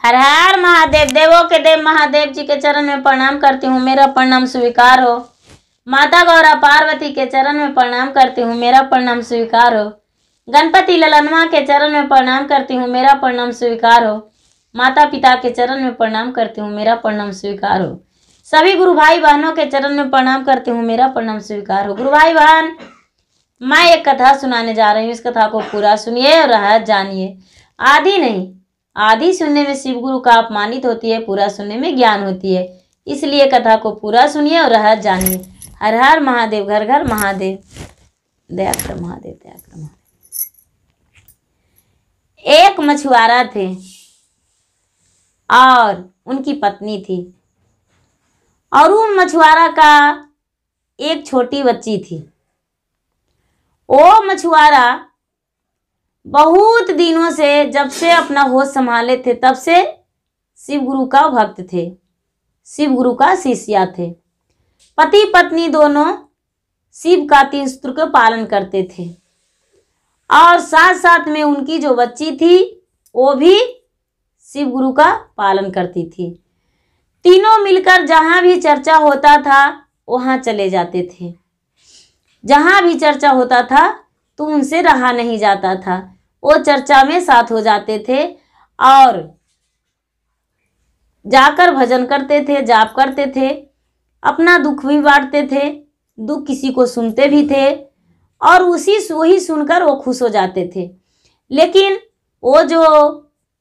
हर हर महादेव। देवों के देव महादेव जी के चरण में प्रणाम करती हूँ, मेरा प्रणाम स्वीकार हो। माता गौरा पार्वती के चरण में प्रणाम करती हूँ, मेरा प्रणाम स्वीकार हो। गणपति ललनमा के चरण में प्रणाम करती हूँ, मेरा प्रणाम स्वीकार हो। माता पिता के चरण में प्रणाम करती हूँ, मेरा प्रणाम स्वीकार हो। सभी गुरु भाई बहनों के चरण में प्रणाम करती हूँ, मेरा प्रणाम स्वीकार हो। गुरु भाई बहन, मैं एक कथा सुनाने जा रही हूँ, इस कथा को पूरा सुनिए और रहस्य जानिए। आधी नहीं, आधी सुनने में शिव गुरु का अपमानित होती है, पूरा सुनने में ज्ञान होती है। इसलिए कथा को पूरा सुनिए और रहस्य जानिए। हर हर महादेव, घर घर महादेव, दया कर महादेव, दया कर महादेव। एक मछुआरा थे और उनकी पत्नी थी, और उन मछुआरा का एक छोटी बच्ची थी। वो मछुआरा बहुत दिनों से, जब से अपना होश संभाले थे, तब से शिव गुरु का भक्त थे, शिव गुरु का शिष्या थे। पति पत्नी दोनों शिव का 3 सूत्र का पालन करते थे, और साथ साथ में उनकी जो बच्ची थी वो भी शिव गुरु का पालन करती थी। तीनों मिलकर जहां भी चर्चा होता था वहां चले जाते थे। जहां भी चर्चा होता था तो उनसे रहा नहीं जाता था, वो चर्चा में साथ हो जाते थे और जाकर भजन करते थे, जाप करते थे, अपना दुख भी बांटते थे, दुख किसी को सुनते भी थे, और वही सुनकर वो खुश हो जाते थे। लेकिन वो जो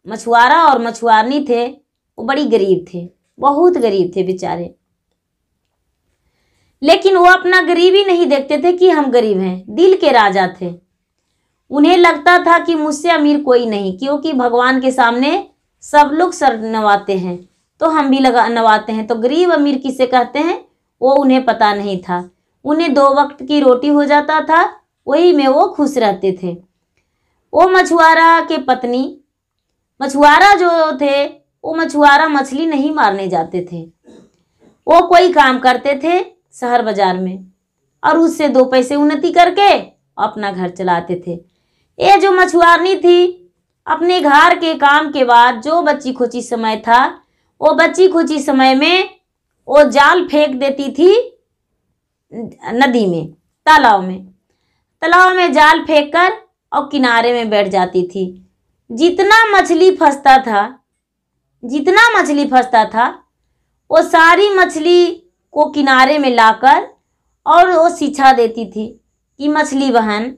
मछुआरा और मछुआरनी थे वो बड़ी गरीब थे, बहुत गरीब थे बेचारे। लेकिन वो अपना गरीबी नहीं देखते थे कि हम गरीब हैं, दिल के राजा थे। उन्हें लगता था कि मुझसे अमीर कोई नहीं, क्योंकि भगवान के सामने सब लोग सर नवाते हैं तो हम भी नवाते हैं, तो गरीब अमीर किसे कहते हैं वो उन्हें पता नहीं था। उन्हें 2 वक्त की रोटी हो जाता था, वही में वो खुश रहते थे। वो मछुआरा के पत्नी, मछुआरा जो थे वो मछुआरा मछली नहीं मारने जाते थे, वो कोई काम करते थे शहर बाजार में, और उससे 2 पैसे उन्नति करके अपना घर चलाते थे। ये जो मछुआरनी थी, अपने घर के काम के बाद जो बच्ची खुची समय था, वो बच्ची खुची समय में वो जाल फेंक देती थी नदी में, तालाब में जाल फेंककर और किनारे में बैठ जाती थी। जितना मछली फंसता था वो सारी मछली को किनारे में लाकर और वो शिक्षा देती थी कि मछली बहन,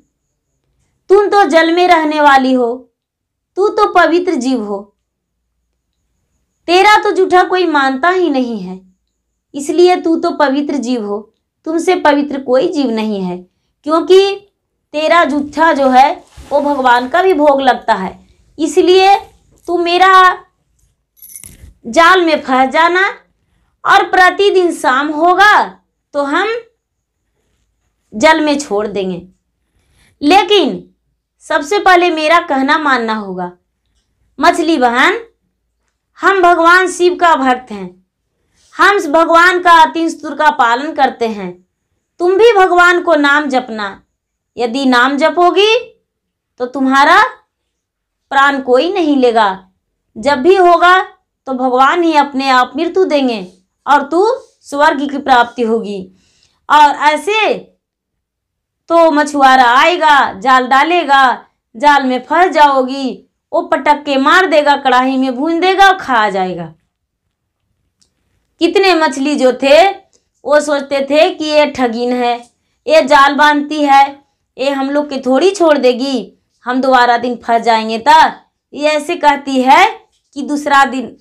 तुम तो जल में रहने वाली हो, तू तो पवित्र जीव हो, तेरा तो जूठा कोई मानता ही नहीं है, इसलिए तू तो पवित्र जीव हो, तुमसे पवित्र कोई जीव नहीं है, क्योंकि तेरा जूठा जो है वो भगवान का भी भोग लगता है। इसलिए तू मेरा जाल में फंस जाना, और प्रतिदिन शाम होगा तो हम जल में छोड़ देंगे, लेकिन सबसे पहले मेरा कहना मानना होगा। मछली बहन, हम भगवान शिव का भक्त हैं, हम भगवान का 3 सूत्र का पालन करते हैं, तुम भी भगवान को नाम जपना। यदि नाम जपोगी तो तुम्हारा प्राण कोई नहीं लेगा, जब भी होगा तो भगवान ही अपने आप मृत्यु देंगे और तू स्वर्ग की प्राप्ति होगी। और ऐसे तो मछुआरा आएगा, जाल डालेगा, जाल में फंस जाओगी, वो पटक के मार देगा, कढ़ाई में भून देगा और खा जाएगा। कितने मछली जो थे वो सोचते थे कि ये ठगीन है, ये जाल बांधती है, ये हम लोग के थोड़ी छोड़ देगी, हम दोबारा दिन फंस जाएंगे। ये ऐसे कहती है कि दूसरा दिन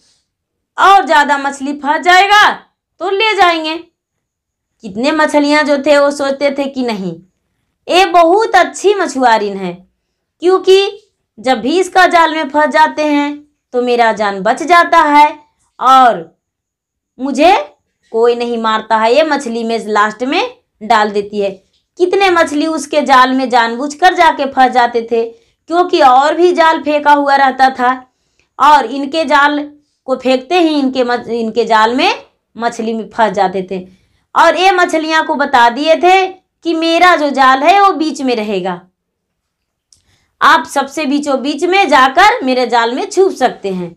और ज़्यादा मछली फंस जाएगा तो ले जाएंगे। कितने मछलियां जो थे वो सोचते थे कि नहीं, ये बहुत अच्छी मछुआरिन है, क्योंकि जब भी इसका जाल में फंस जाते हैं तो मेरा जान बच जाता है और मुझे कोई नहीं मारता है, ये मछली में लास्ट में डाल देती है। कितने मछली उसके जाल में जानबूझकर जाके फंस जाते थे, क्योंकि और भी जाल फेंका हुआ रहता था, और इनके जाल को फेंकते ही इनके जाल में मछली में फंस जाते थे। और ये मछलियां को बता दिए थे कि मेरा जो जाल है वो बीच में रहेगा, आप सबसे बीचों बीच में जाकर मेरे जाल में छुप सकते हैं।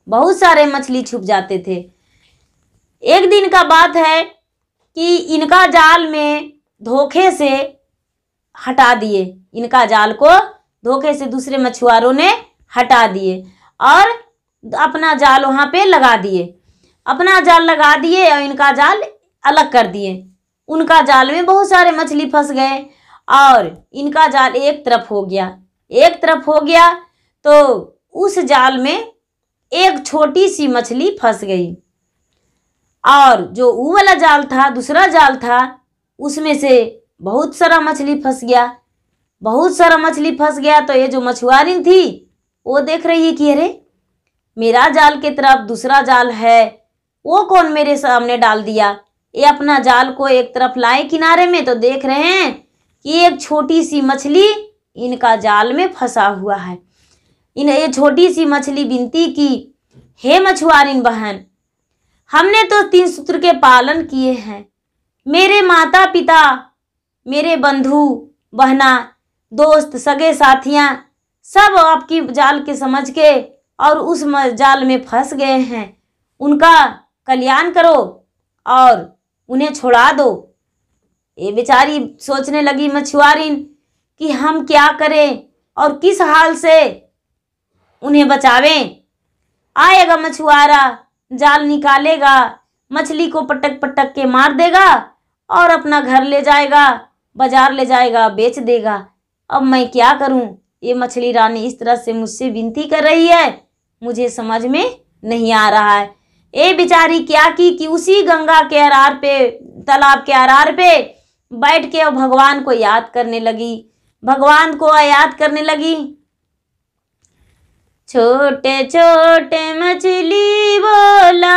बहुत सारे मछली छुप जाते थे। एक दिन का बात है कि इनका जाल में धोखे से हटा दिए, इनका जाल को धोखे से दूसरे मछुआरों ने हटा दिए और अपना जाल वहाँ पे लगा दिए। अपना जाल लगा दिए और इनका जाल अलग कर दिए। उनका जाल में बहुत सारे मछली फंस गए और इनका जाल एक तरफ हो गया। एक तरफ हो गया तो उस जाल में एक छोटी सी मछली फंस गई और जो वो वाला जाल था, दूसरा जाल था, उसमें से बहुत सारा मछली फंस गया। बहुत सारा मछली फंस गया तो ये जो मछुआरी थी वो देख रही है कि अरे मेरा जाल की तरफ दूसरा जाल है, वो कौन मेरे सामने डाल दिया। ये अपना जाल को एक तरफ लाए किनारे में तो देख रहे हैं कि एक छोटी सी मछली इनका जाल में फंसा हुआ है। ये छोटी सी मछली विनती की, हे मछुआरिन बहन, हमने तो 3 सूत्र के पालन किए हैं। मेरे माता पिता, मेरे बंधु बहना, दोस्त, सगे साथियाँ सब आपकी जाल के समझ के और उस जाल में फंस गए हैं। उनका कल्याण करो और उन्हें छोड़ा दो। ये बेचारी सोचने लगी मछुआरिन कि हम क्या करें और किस हाल से उन्हें बचावें। आएगा मछुआरा, जाल निकालेगा, मछली को पटक पटक के मार देगा और अपना घर ले जाएगा, बाजार ले जाएगा, बेच देगा। अब मैं क्या करूं? ये मछली रानी इस तरह से मुझसे विनती कर रही है, मुझे समझ में नहीं आ रहा है। ये बेचारी क्या की कि उसी गंगा के अरार पे, तालाब के अरार पे बैठ के भगवान को याद करने लगी। भगवान को याद करने लगी। छोटे छोटे मछली बोला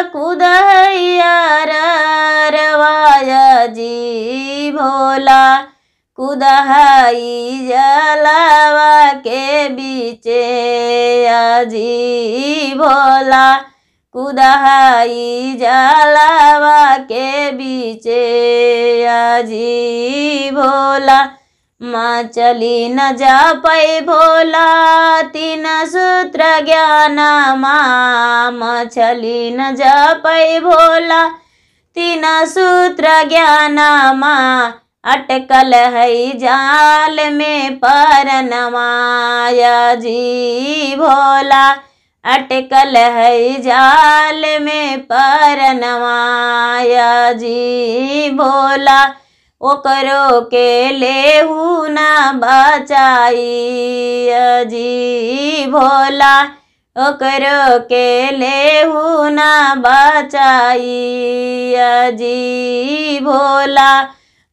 कुदैया रवाया जी भोला, कुदहाई जलावा के बीचे अजी भोला, कुदहाई जलावा के बीचे अजी भोला। मछली न जा पाई भोला 3 सूत्र ज्ञान माँ, मछली न जा पाई भोला 3 सूत्र ज्ञान माँ, अटकल है जाल में परनमाया जी भोला, अटकल है जाल में परनमाया जी भोला। ओकरो के लेहू न बचाई जी भोला, ओकरो के लेहू न बचाई जी भोला।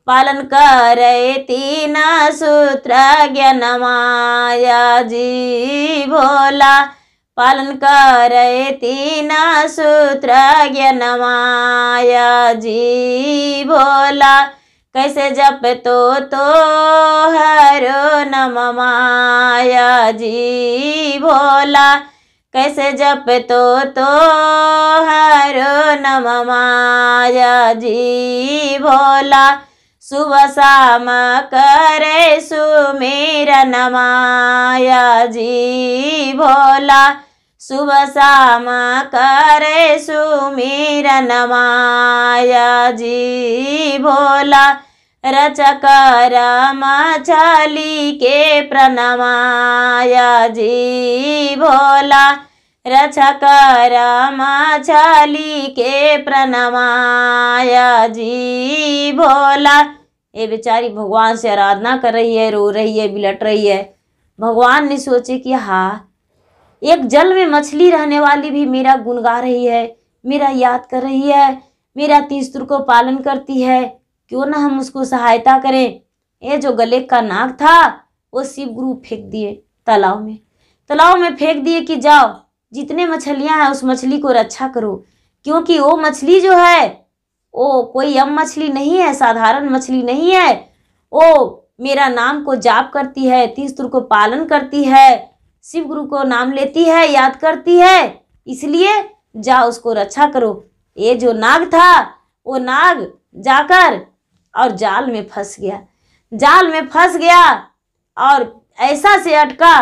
पालन करे 3 सूत्र ज्ञान माया जी भोला, पालन करे 3 सूत्र ज्ञान माया जी भोला। कैसे जप तो हरो नम माया जी भोला, कैसे जप तो हरो नम माया जी भोला। सुबह शाम करे सुमेरन माया जी भोला, सुबह शाम करे सुमेरन माया जी भोला। रचकर मछली के प्रणमाया जी भोला, रचकर मछली के प्रणमाया जी भोला। ये बेचारी भगवान से आराधना कर रही है, रो रही है, बिलट रही है। भगवान ने सोचे कि हाँ, एक जल में मछली रहने वाली भी मेरा गुण गा रही है, मेरा याद कर रही है, मेरा 3 सूत्र को पालन करती है, क्यों ना हम उसको सहायता करें। ये जो गले का नाग था वो शिव गुरु फेंक दिए तालाब में। तालाब में फेंक दिए कि जाओ जितने मछलियां हैं उस मछली को रक्षा करो, क्योंकि वो मछली जो है वो कोई आम मछली नहीं है, साधारण मछली नहीं है। वो मेरा नाम को जाप करती है, 3 सूत्र को पालन करती है, शिव गुरु को नाम लेती है, याद करती है, इसलिए जाओ उसको रक्षा करो। ये जो नाग था वो नाग जाकर और जाल में फंस गया। जाल में फंस गया और ऐसा से अटका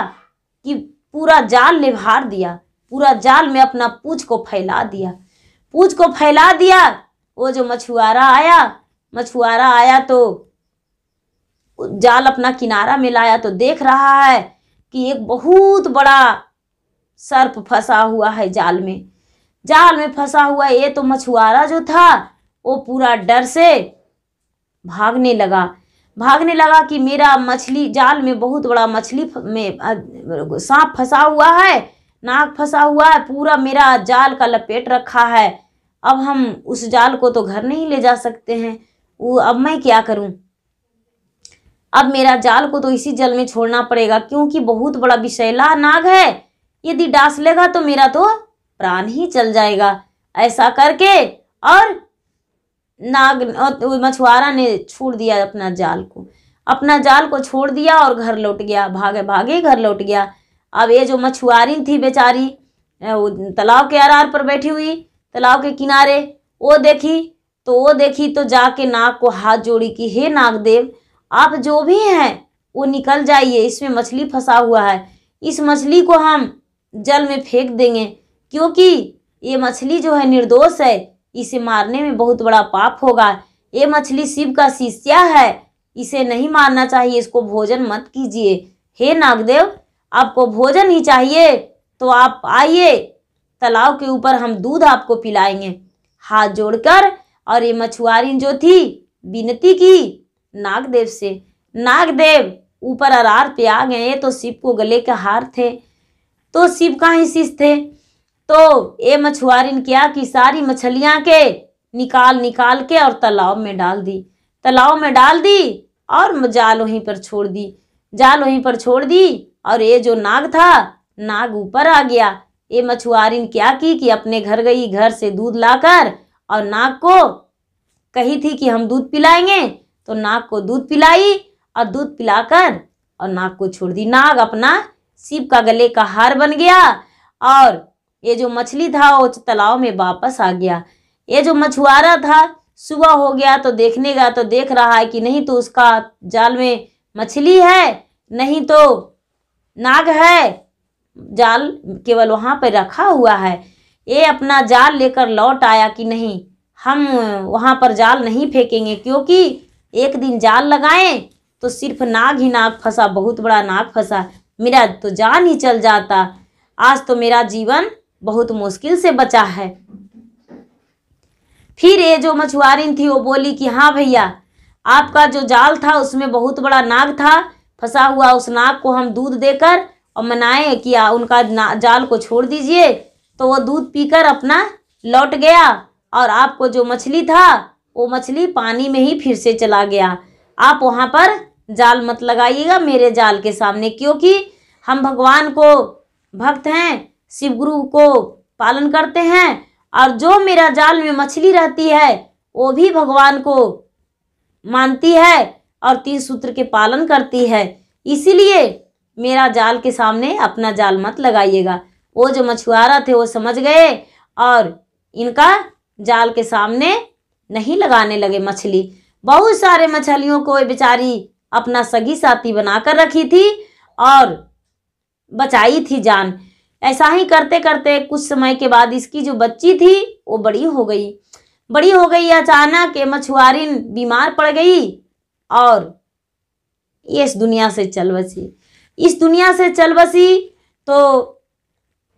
कि पूरा जाल निभार दिया। पूरा जाल में अपना पूंछ को फैला दिया। पूंछ को फैला दिया। वो जो मछुआरा आया तो जाल अपना किनारा में लाया तो देख रहा है कि एक बहुत बड़ा सर्प फंसा हुआ है जाल में फंसा हुआ है। ये तो मछुआरा जो था वो पूरा डर से भागने लगा कि मेरा मछली जाल में बहुत बड़ा मछली में सांप फंसा हुआ है, नाग फंसा हुआ है, पूरा मेरा जाल का लपेट रखा है। अब हम उस जाल को तो घर नहीं ले जा सकते हैं, वो अब मैं क्या करूं? अब मेरा जाल को तो इसी जल में छोड़ना पड़ेगा, क्योंकि बहुत बड़ा विषैला नाग है, यदि डांस लेगा तो मेरा तो प्राण ही चल जाएगा। ऐसा करके और मछुआरा ने छोड़ दिया अपना जाल को छोड़ दिया और घर लौट गया, भागे भागे घर लौट गया। अब ये जो मछुआरी थी बेचारी तालाब के आर पर बैठी हुई, तालाब के किनारे, वो देखी तो जाके नाग को हाथ जोड़ी कि हे नागदेव, आप जो भी हैं वो निकल जाइए, इसमें मछली फंसा हुआ है, इस मछली को हम जल में फेंक देंगे, क्योंकि ये मछली जो है निर्दोष है, इसे मारने में बहुत बड़ा पाप होगा। ये मछली शिव का शिष्या है, इसे नहीं मारना चाहिए, इसको भोजन मत कीजिए। हे नागदेव, आपको भोजन ही चाहिए तो आप आइए, तालाब के ऊपर हम दूध आपको पिलाएंगे। हाथ जोड़कर और ये मछुआरी जो थी विनती की नागदेव से। नागदेव ऊपर अरार पे आ गए तो शिव को गले के हार थे, तो शिव का ही शिष्य थे। तो ये मछुआरिन क्या कि सारी मछलियां के निकाल के और तालाब में डाल दी और जाल वहीं पर छोड़ दी और ये जो नाग था, नाग ऊपर आ गया। ये मछुआरिन क्या की कि अपने घर गई, घर से दूध लाकर और नाग को कही थी कि हम दूध पिलाएंगे, तो नाग को दूध पिलाई और दूध पिलाकर और नाग को छोड़ दी। नाग अपना शिव का गले का हार बन गया और ये जो मछली था वो तालाब में वापस आ गया। ये जो मछुआरा था सुबह हो गया तो देखने गया तो देख रहा है कि नहीं तो उसका जाल में मछली है, नहीं तो नाग है, जाल केवल वहां पर रखा हुआ है। ये अपना जाल लेकर लौट आया कि नहीं, हम वहां पर जाल नहीं फेंकेंगे, क्योंकि एक दिन जाल लगाए तो सिर्फ नाग ही नाग फंसा, बहुत बड़ा नाग फंसा, मेरा तो जान ही चल जाता। आज तो मेरा जीवन बहुत मुश्किल से बचा है। फिर ये जो मछुआरी थी वो बोली कि हाँ भैया, आपका जो जाल था उसमें बहुत बड़ा नाग था फंसा हुआ, उस नाग को हम दूध देकर और मनाए कि उनका जाल को छोड़ दीजिए, तो वो दूध पीकर अपना लौट गया और आपको जो मछली था वो मछली पानी में ही फिर से चला गया। आप वहाँ पर जाल मत लगाइएगा मेरे जाल के सामने, क्योंकि हम भगवान को भक्त हैं, शिव गुरु को पालन करते हैं, और जो मेरा जाल में मछली रहती है वो भी भगवान को मानती है और 3 सूत्र के पालन करती है, इसीलिए मेरा जाल के सामने अपना जाल मत लगाइएगा। वो जो मछुआरा थे वो समझ गए और इनका जाल के सामने नहीं लगाने लगे मछली। बहुत सारे मछलियों को बेचारी अपना सगी साथी बनाकर रखी थी और बचाई थी जान। ऐसा ही करते करते कुछ समय के बाद इसकी जो बच्ची थी वो बड़ी हो गई। अचानक ये मछुआरिन बीमार पड़ गई और ये इस दुनिया से चल बसी। तो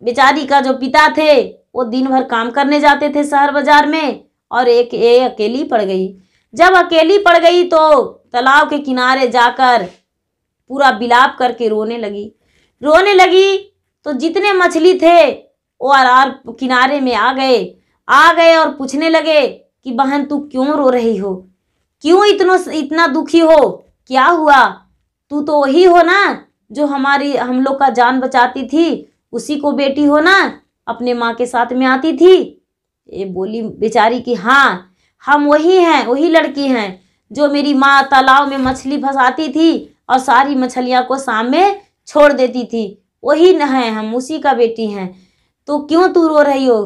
बेचारी का जो पिता थे वो दिन भर काम करने जाते थे शहर बाजार में, और ये अकेली पड़ गई। जब अकेली पड़ गई तो तालाब के किनारे जाकर पूरा विलाप करके रोने लगी। तो जितने मछली थे वो आर किनारे में आ गए और पूछने लगे कि बहन तू क्यों रो रही हो, क्यों इतना दुखी हो, क्या हुआ? तू तो वही हो ना जो हम लोग का जान बचाती थी, उसी को बेटी हो ना, अपने माँ के साथ में आती थी। ये बोली बेचारी कि हाँ, हम वही लड़की हैं जो मेरी माँ तालाब में मछली फंसाती थी और सारी मछलियाँ को सामने छोड़ देती थी, वही न है, हम उसी का बेटी हैं। तो क्यों तू रो रही हो?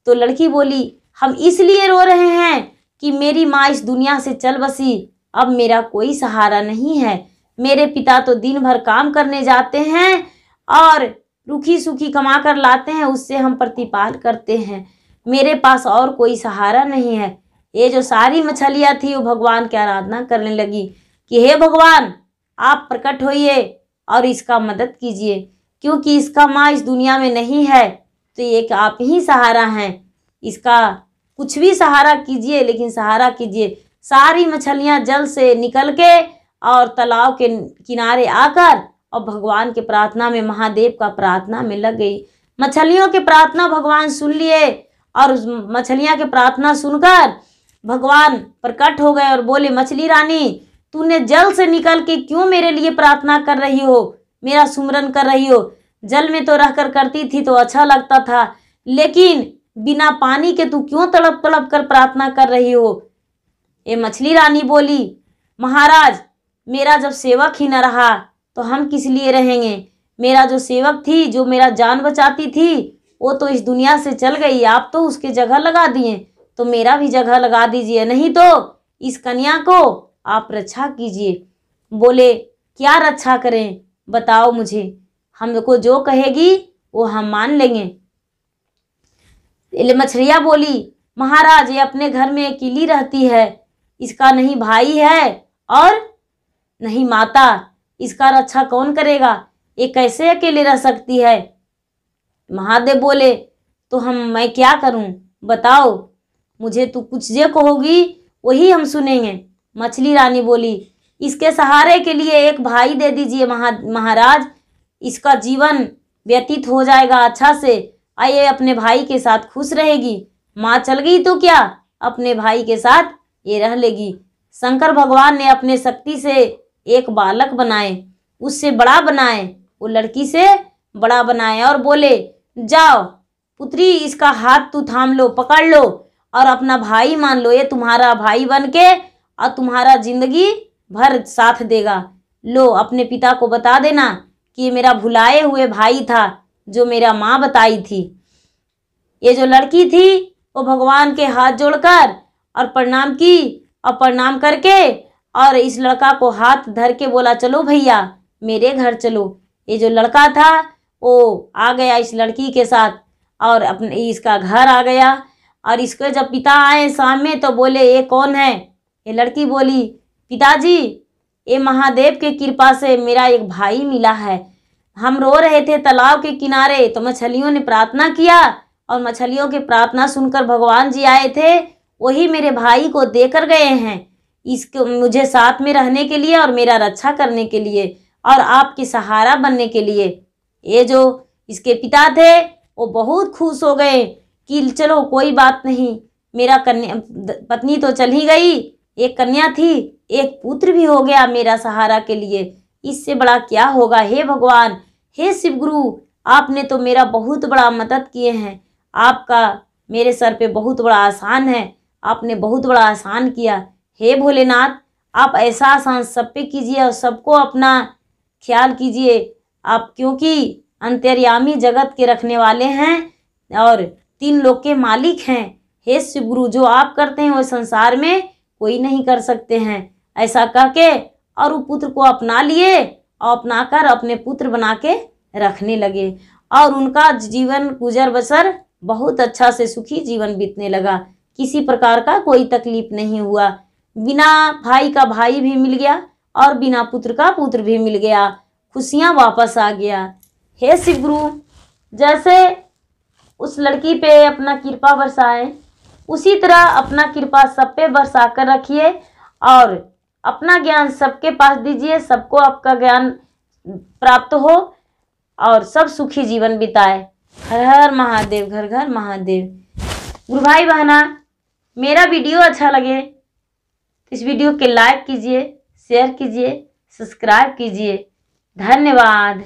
तो लड़की बोली हम इसलिए रो रहे हैं कि मेरी माँ इस दुनिया से चल बसी, अब मेरा कोई सहारा नहीं है। मेरे पिता तो दिन भर काम करने जाते हैं और रूखी सूखी कमा कर लाते हैं, उससे हम प्रतिपाल करते हैं। मेरे पास और कोई सहारा नहीं है। ये जो सारी मछलियाँ थी वो भगवान की आराधना करने लगी कि हे भगवान, आप प्रकट होइए और इसका मदद कीजिए, क्योंकि इसका माँ इस दुनिया में नहीं है, तो एक आप ही सहारा हैं। इसका कुछ भी सहारा कीजिए, लेकिन सहारा कीजिए। सारी मछलियाँ जल से निकल के और तालाब के किनारे आकर और भगवान के प्रार्थना में, महादेव का प्रार्थना में लग गई। मछलियों के प्रार्थना भगवान सुन लिए और उस मछलियाँ के प्रार्थना सुनकर भगवान प्रकट हो गए और बोले, मछली रानी, तूने जल से निकल के क्यों मेरे लिए प्रार्थना कर रही हो, मेरा सुमरन कर रही हो? जल में तो रहकर करती थी तो अच्छा लगता था, लेकिन बिना पानी के तू क्यों तड़प तड़प कर प्रार्थना कर रही हो? ये मछली रानी बोली, महाराज, मेरा जब सेवक ही न रहा तो हम किस लिए रहेंगे? मेरा जो सेवक थी, जो मेरा जान बचाती थी, वो तो इस दुनिया से चल गई। आप तो उसके जगह लगा दिए, तो मेरा भी जगह लगा दीजिए, नहीं तो इस कन्या को आप रक्षा कीजिए। बोले, क्या रक्षा करें, बताओ मुझे, हमको जो कहेगी वो हम मान लेंगे। मछलियाँ बोली, महाराज, ये अपने घर में अकेली रहती है, इसका नहीं भाई है और नहीं माता, इसका रक्षा कौन करेगा? ये कैसे अकेले रह सकती है? महादेव बोले, तो मैं क्या करूं, बताओ मुझे, तू कुछ जो कहोगी वही हम सुनेंगे। मछली रानी बोली, इसके सहारे के लिए एक भाई दे दीजिए महाराज, इसका जीवन व्यतीत हो जाएगा अच्छा से, आइए अपने भाई के साथ खुश रहेगी। माँ चल गई तो क्या, अपने भाई के साथ ये रह लेगी। शंकर भगवान ने अपने शक्ति से एक बालक बनाए, उससे बड़ा बनाए, वो लड़की से बड़ा बनाए और बोले, जाओ पुत्री, इसका हाथ तू थाम लो, पकड़ लो और अपना भाई मान लो, ये तुम्हारा भाई बन के और तुम्हारा जिंदगी भर साथ देगा। लो अपने पिता को बता देना कि ये मेरा भुलाए हुए भाई था, जो मेरा माँ बताई थी। ये जो लड़की थी वो भगवान के हाथ जोड़कर और प्रणाम की और प्रणाम करके और इस लड़का को हाथ धर के बोला, चलो भैया मेरे घर चलो। ये जो लड़का था वो आ गया इस लड़की के साथ और अपने इसका घर आ गया। और इसके जब पिता आए शाम में तो बोले, ये कौन है? ये लड़की बोली, पिताजी, ये महादेव के कृपा से मेरा एक भाई मिला है। हम रो रहे थे तालाब के किनारे, तो मछलियों ने प्रार्थना किया और मछलियों की प्रार्थना सुनकर भगवान जी आए थे, वही मेरे भाई को देकर गए हैं, इसको मुझे साथ में रहने के लिए और मेरा रक्षा करने के लिए और आपके सहारा बनने के लिए। ये जो इसके पिता थे वो बहुत खुश हो गए कि चलो कोई बात नहीं, मेरा कन्या पत्नी तो चल ही गई, एक कन्या थी, एक पुत्र भी हो गया मेरा सहारा के लिए, इससे बड़ा क्या होगा। हे भगवान, हे शिव गुरु, आपने तो मेरा बहुत बड़ा मदद किए हैं, आपका मेरे सर पे बहुत बड़ा आसान है, आपने बहुत बड़ा आसान किया। हे भोलेनाथ, आप ऐसा आसान सब पे कीजिए और सबको अपना ख्याल कीजिए आप, क्योंकि अंतर्यामी जगत के रखने वाले हैं और 3 लोक के मालिक हैं। हे शिव गुरु, जो आप करते हैं वो संसार में कोई नहीं कर सकते हैं। ऐसा कह के और वो पुत्र को अपना लिए और अपनाकर अपने पुत्र बना के रखने लगे और उनका जीवन गुजर बसर बहुत अच्छा से सुखी जीवन बीतने लगा। किसी प्रकार का कोई तकलीफ नहीं हुआ। बिना भाई का भाई भी मिल गया और बिना पुत्र का पुत्र भी मिल गया, खुशियाँ वापस आ गया। हे शिव गुरु, जैसे उस लड़की पे अपना कृपा बरसाए, उसी तरह अपना कृपा सब पे बरसा कर रखिए और अपना ज्ञान सबके पास दीजिए, सबको आपका ज्ञान प्राप्त हो और सब सुखी जीवन बिताए। हर हर महादेव, घर घर महादेव। गुरु भाई बहना, मेरा वीडियो अच्छा लगे इस वीडियो के लाइक कीजिए, शेयर कीजिए, सब्सक्राइब कीजिए। धन्यवाद।